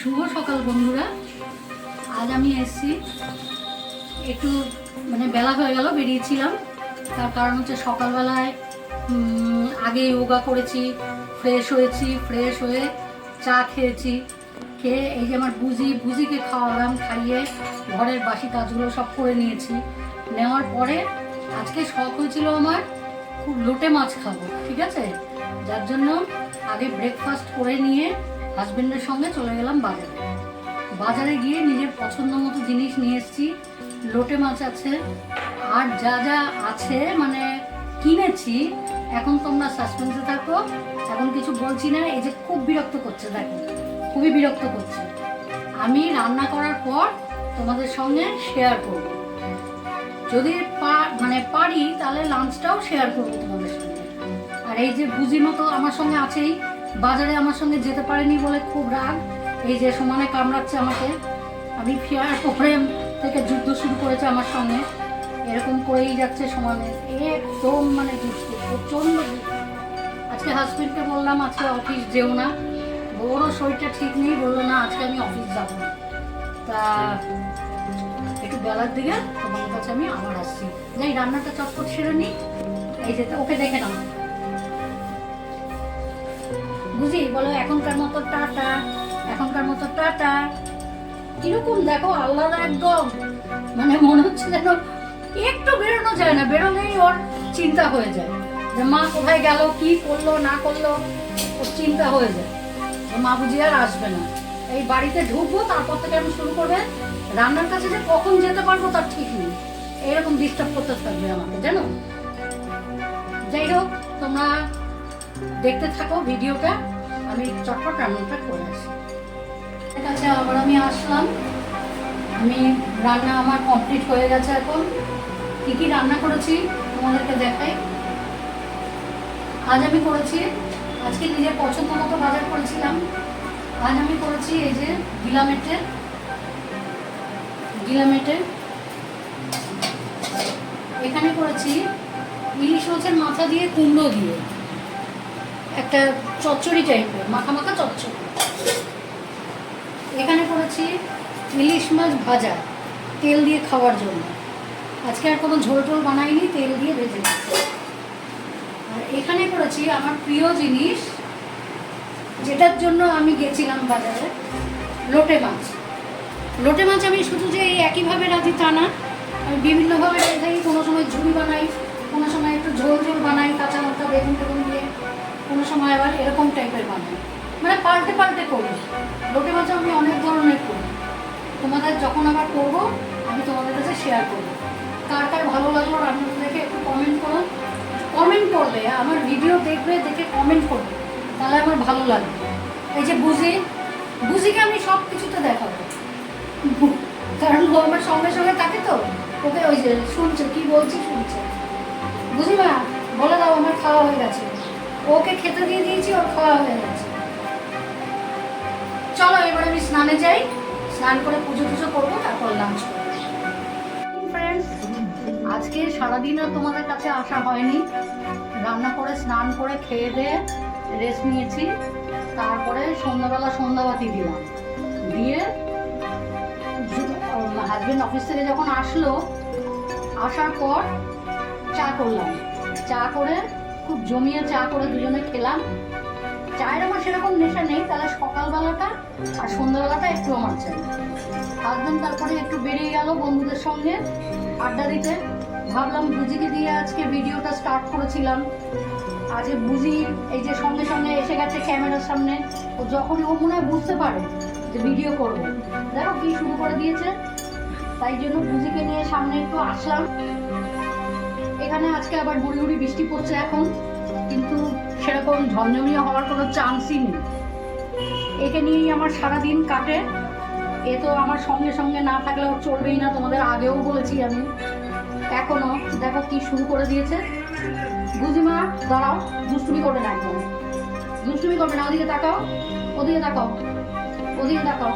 শুভ সকাল বন্ধুরা। আজ আমি এসেছি একটু বেলা হয়ে গেল, বেরিয়েছিলাম। তার কারণ হচ্ছে সকালবেলায় আগে যোগা করেছি, ফ্রেশ হয়েছি, ফ্রেশ হয়ে চা খেয়েছি। খেয়ে এই যে আমার বুঝিকে খাওয়ালাম, খাইয়ে ঘরের বাসি কাজগুলো সব করে নিয়েছি। নেওয়ার পরে আজকে শখ হয়েছিল আমার খুব লোটে মাছ খাবো, ঠিক আছে। যার জন্য আগে ব্রেকফাস্ট করে নিয়ে হাজবেন্ডের সঙ্গে চলে গেলাম বাজারে গিয়ে নিজের পছন্দ মতো জিনিস নিয়ে এসেছি। লোটে মাছ আছে, আর যা যা আছে কিনেছি। এখন তোমরা সাসপেন্সে থাকো, এখন কিছু বলছি না। এই যে খুব বিরক্ত করছে, দেখো খুবই বিরক্ত করছে। আমি রান্না করার পর তোমাদের সঙ্গে শেয়ার করব, যদি পারি তাহলে লাঞ্চটাও শেয়ার করবো তোমাদের সঙ্গে। আর এই যে বুঝি মতো আমার সঙ্গে আছেই, বাজারে আমার সঙ্গে যেতে পারেনি বলে খুব রাগ। এই যে সমানে কামড়াচ্ছে আমাকে, আমি ফেয়ার প্রোগ্রাম থেকে যুদ্ধ শুরু করেছে আমার সঙ্গে, এরকম করেই যাচ্ছে সমানে, একদম দুষ্টু, প্রচন্ড। আজকে হাজবেন্ডকে বললাম আজকে অফিস যেও না, ওরও শরীরটা ঠিক নেই, বললো না আজকে আমি অফিস যাব না। তা একটু বেলার দিকে তোমার কাছে আমি আবার আসছি, যাই রান্নাটা চটপট সেরে নিই। এই যে ওকে দেখে নাও, বুঝি বলো এখনকার মতো টাটা, এখনকার মতো টাটা। কিরকম দেখো আল্লাহ, একদম মনে হচ্ছে যেন একটু বেরোনো যায় না, বেরোলেই ওর চিন্তা হয়ে যায় যে মা কোথায় গেল, কি করলো না করলো, ওর চিন্তা হয়ে যায় মা বুঝি আর আসবে না। এই বাড়িতে ঢুকবো, তারপর থেকে আমি শুরু করবে রান্নার কাছে, যে কখন যেতে পারবো তার ঠিক নেই, এরকম ডিস্টার্ব করতে থাকবে আমাকে, জানো। যাই হোক, তোমরা দেখতে থাকো ভিডিওটা, আমি চটপট রান্নাটা করে আসি। ঠিক আছে, আবার আমি আসলাম। আমি রান্না আমার কমপ্লিট হয়ে গেছে। এখন কি কি রান্না করেছি তোমাদেরকে দেখাই। আজ আমি করেছি, আজকে নিজের পছন্দ মতো বাজার করেছিলাম। আজ আমি করেছি এই যে গিলামেটের এখানে করেছি ইলিশ মাছের মাথা দিয়ে কুমড়ো দিয়ে একটা চচ্চড়ি টাইপের, মাখা মাখা চচ্চড়ি। এখানে করেছি ইলিশ মাছ ভাজা, তেল দিয়ে খাওয়ার জন্য। আজকে আর কোনো ঝোল টোল বানাইনি, তেল দিয়ে ভেজে দিচ্ছি। আর এখানে করেছি আমার প্রিয় জিনিস, যেটার জন্য আমি গেছিলাম বাজারে, লোটে মাছ। লোটে মাছ আমি শুধু যে এই একইভাবে রাঁধি তা না, আমি বিভিন্নভাবে রেঁধে থাকি। কোনো সময় ঝুড়ি বানাই, কোনো সময় একটু ঝোল ঝোল বানাই কাঁচা লঙ্কা বেগুন টেগুন দিয়ে, কোনো সময় আবার এরকম টাইপের বানাই, পাল্টে পাল্টে করি। লোটে মাছ আমি অনেক ধরনের করি, তোমাদের যখন আবার করবো আমি তোমাদের কাছে শেয়ার করবো। কার কার ভালো লাগলো রান্নাটা দেখে একটু কমেন্ট করো, কমেন্ট করবে, আমার ভিডিও দেখবে, দেখে কমেন্ট করবে, তাহলে আমার ভালো লাগবে। এই যে বুঝিকে আমি সব কিছুতে দেখাবো, কারণ ও আমার সঙ্গে সঙ্গে থাকে, তো ওকে ওই যে শুনছে কি বলছি, শুনছে। বুঝিমা বলে দাও আমার খাওয়া হয়ে গেছে, ওকে খেতে দিয়ে দিয়েছি, ওর খাওয়া হয়ে গেছে। চলো এবার আমি স্নানে যাই, স্নান করে পুজো টুজো করবো, তারপর লাঞ্চ করবো। ফ্রেন্ডস, আজকে সারাদিন আর তোমাদের কাছে আসা হয়নি। রান্না করে স্নান করে খেয়ে দিয়ে রেস্ট নিয়েছি। তারপরে সন্ধ্যাবেলা সন্ধ্যাবাতি দিলাম, দিয়ে হাজবেন্ড অফিস থেকে যখন আসলো, আসার পর চা করলাম। চা করে খুব জমিয়ে চা করে দুজনে খেলাম। চায়ের আমার সেরকম নেশা নেই, তাহলে সকালবেলাটা আর সন্ধ্যাবেলাটা একটু আমার চাই। হাজবেন্ড তারপরে একটু বেরিয়ে গেল বন্ধুদের সঙ্গে আড্ডা দিতে। ভাবলাম বুঝিকে দিয়ে আজকে ভিডিওটা স্টার্ট করেছিলাম। আজ বুঝি এই যে সঙ্গে সঙ্গে এসে গেছে ক্যামেরার সামনে, ও যখন ও মনে হয় বুঝতে পারে যে ভিডিও করবে, দেখো কি শুরু করে দিয়েছে। তাই জন্য বুঝিকে নিয়ে সামনে একটু আসলাম। এখানে আজকে আবার গুড়ি গুড়ি বৃষ্টি পড়ছে এখন, কিন্তু সেরকম ঝমঝমিয়ে হওয়ার কোনো চান্সই নেই। একে নিয়েই আমার সারাদিন কাটে। এ তো আমার সঙ্গে সঙ্গে না থাকলে ওর চলবেই না, তোমাদের আগেও বলেছি আমি। এখনো দেখো কি শুরু করে দিয়েছে। বুঝিমা দাঁড়াও, দুষ্টুমি করবে না, একদম দুষ্টুমি করবে না। ওদিকে তাকাও, ওদিকে তাকাও, ওদিকে তাকাও।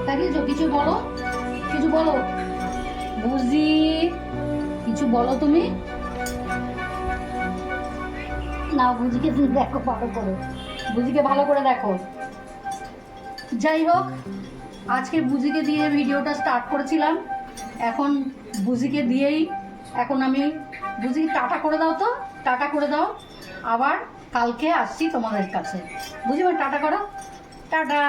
তাকিয়েছো? কিছু বলো, কিছু বলো। বুঝি কিছু বলো তুমি না। বুঝিকে তুমি দেখো ভালো করে, বুঝিকে ভালো করে দেখো। যাই হোক, আজকে বুজিকে দিয়ে ভিডিওটা স্টার্ট করেছিলাম, এখন বুজিকে দিয়েই এখন আমি বুঝি টাটা করে দাও, তো টাটা করে দাও, আবার কালকে আসছি তোমাদের কাছে। বুঝি টাটা করো, টাটা।